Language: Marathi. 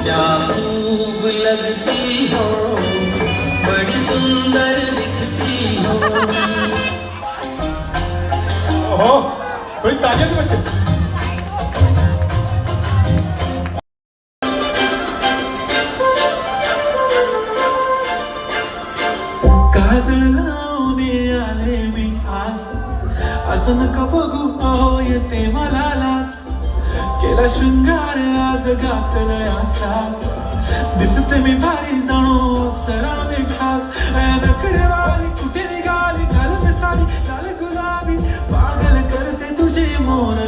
क्या खूब लगती हो, बड़ी सुंदर दिखती हो. हो थोडी ताज्यात बसेल. काजळ लावून आले मी आज, असं नका बघू अहो येते मला लाज. केला शृंगार आज घातलाय असाच, दिसते मी भारी जणू सराने खास. नखरेवाली कुठे निघाली घालून साडी लाल गुलाबी, पागल करते तुझी मोर